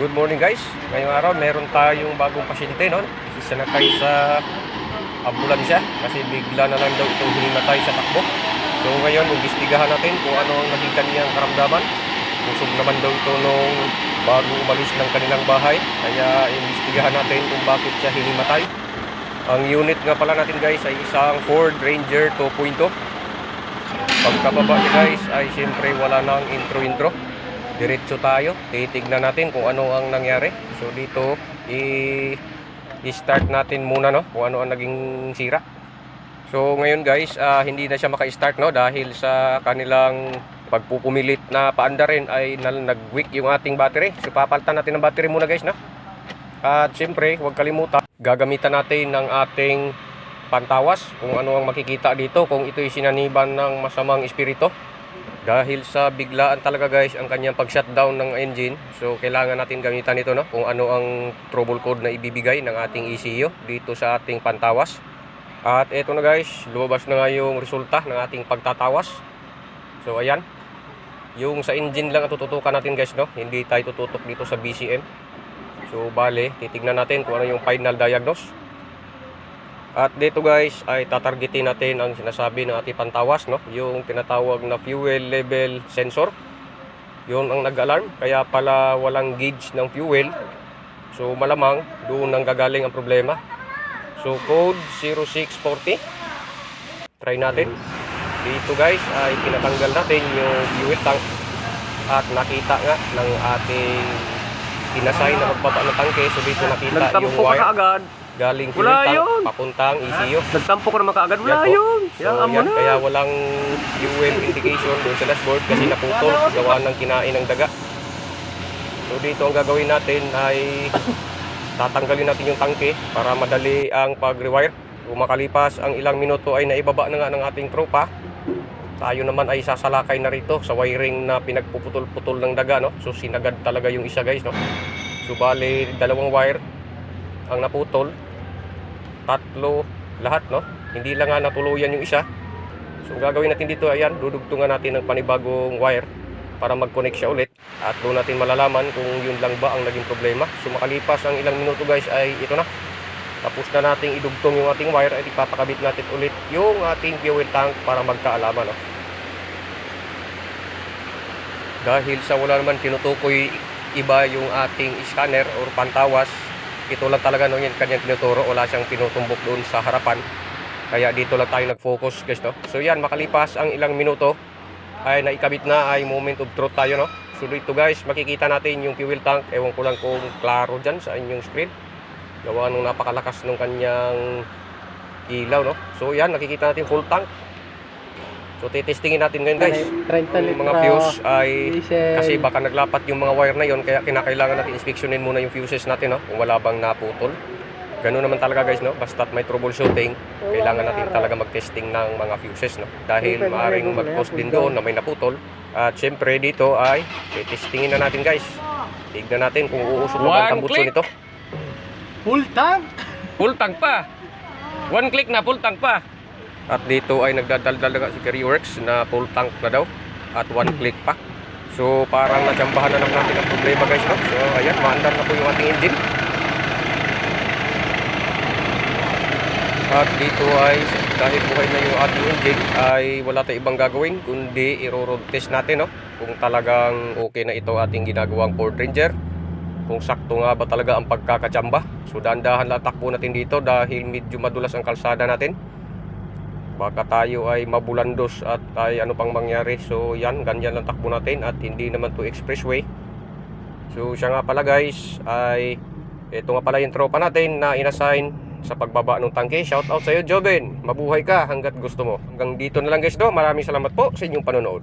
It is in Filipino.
Good morning guys. Ngayong araw meron tayong bagong pasyente, no? Isa na kayo sa ambulansya kasi bigla na lang daw itong hinimatay sa takbo. So ngayon, imbestigahan natin kung ano ang naging kaniyang karamdaman. Busog naman daw ito nung bago umalis ng kanilang bahay. Kaya imbestigahan natin kung bakit siya hinimatay. Ang unit nga pala natin guys ay isang Ford Ranger 2.0. Pagkababa niya guys ay siyempre wala nang intro-intro. Diretso tayo, titignan natin kung ano ang nangyari. So dito i-start natin muna, no, kung ano ang naging sira. So ngayon guys, hindi na siya maka-start, no, dahil sa kanilang pagpupumilit na paanda rin ay nag-weak yung ating battery. So papalitan natin ang battery muna guys, no. At siyempre, huwag kalimutan, gagamitan natin ng ating pantawas kung ano ang makikita dito, kung ito'y sinaniban ng masamang espiritu. Dahil sa biglaan talaga guys ang kanyang pag-shutdown ng engine. So kailangan natin gamitan ito, no, kung ano ang trouble code na ibibigay ng ating ECU dito sa ating pantawas. At eto na guys, lumabas na nga yung resulta ng ating pagtatawas. So ayan, yung sa engine lang ang tututukan natin guys, no, hindi tayo tututok dito sa BCM. So bale, titignan natin kung ano yung final diagnose. At dito guys ay tatargetin natin ang sinasabi ng ating pantawas, no, yung tinatawag na fuel level sensor. Yun ang nag-alarm, kaya pala walang gauge ng fuel. So malamang doon ang gagaling ang problema. So code 0640. Try natin. Dito guys ay pinatanggal natin yung fuel tank. At nakita nga ng ating inassign na magbaba ng tangke. So dito nakita yung wire galing fuel tank papuntang ECU. Nagtampo ko naman kaagad. Wala yun. So, yan, kaya walang fuel indication doon sa dashboard kasi naputol, gawa ng kinain ng daga. So dito ang gagawin natin ay tatanggalin natin yung tangke para madali ang pag-rewire. Kung makalipas ang ilang minuto ay naibaba na nga ng ating tropa, tayo naman ay sasalakay na rito sa wiring na pinagpuputol-putol ng daga, no? So sinagad talaga yung isa guys, no? So bali, dalawang wire ang naputol, tatlo lahat, no, hindi lang nga natuluyan yung isa. So gagawin natin dito, ayan, dudugtungan natin ng panibagong wire para mag-connect siya ulit at doon natin malalaman kung yun lang ba ang naging problema. So makalipas ang ilang minuto guys ay ito na, tapos na nating idugtong yung ating wire, ay ipapakabit natin ulit yung ating fuel tank para magkaalaman, no? Dahil sa wala naman tinutukoy iba yung ating scanner or pantawas, ito lang talaga, no, yung kanyang tinuturo, wala siyang tinutumbok doon sa harapan. Kaya dito lang tayo nag-focus guys, no? So yan, makalipas ang ilang minuto ay naikabit na, ay moment of truth tayo, no? So dito guys, makikita natin yung fuel tank. Ewan ko lang kung klaro dyan sa inyong screen, gawa nung napakalakas ng kanyang ilaw, no? So yan, nakikita natin full tank. So titestingin natin ngayon guys yung mga fuse ay kasi baka naglapat yung mga wire na yon, kaya kinakailangan natin inspeksyonin muna yung fuses natin, no, kung wala bang naputol. Ganun naman talaga guys, no, basta't may troubleshooting, kailangan natin talaga mag-testing ng mga fuses, no, dahil maaaring mag-cause din doon na may naputol. At syempre dito ay titestingin na natin guys. Tignan natin kung uusok na ang tambutso nito. Full tank? Full tank pa. One click na full tank pa. At dito ay nagdadaldal si Carryworks na full tank na daw at one click pa. So parang natsambahan na natin ang problema guys, no? So ayan, maandar na po yung ating engine. At dito ay dahil buhay na yung ating engine ay wala tayong ibang gagawin kundi i-road test natin, no, kung talagang okay na ito ating ginagawang Ford Ranger, kung sakto nga ba talaga ang pagkakatsamba. So dahan-dahan lang takbo natin dito dahil medyo madulas ang kalsada natin. Baka tayo ay mabulandos at ay ano pang mangyari. So yan, ganyan lang takbo natin at hindi naman to expressway. So siya nga pala guys ay ito nga pala yung tropa natin na inassign sa pagbaba ng tangke. Shout out sa iyo Joven, mabuhay ka hanggat gusto mo. Hanggang dito na lang guys, do. Maraming salamat po sa inyong panonood.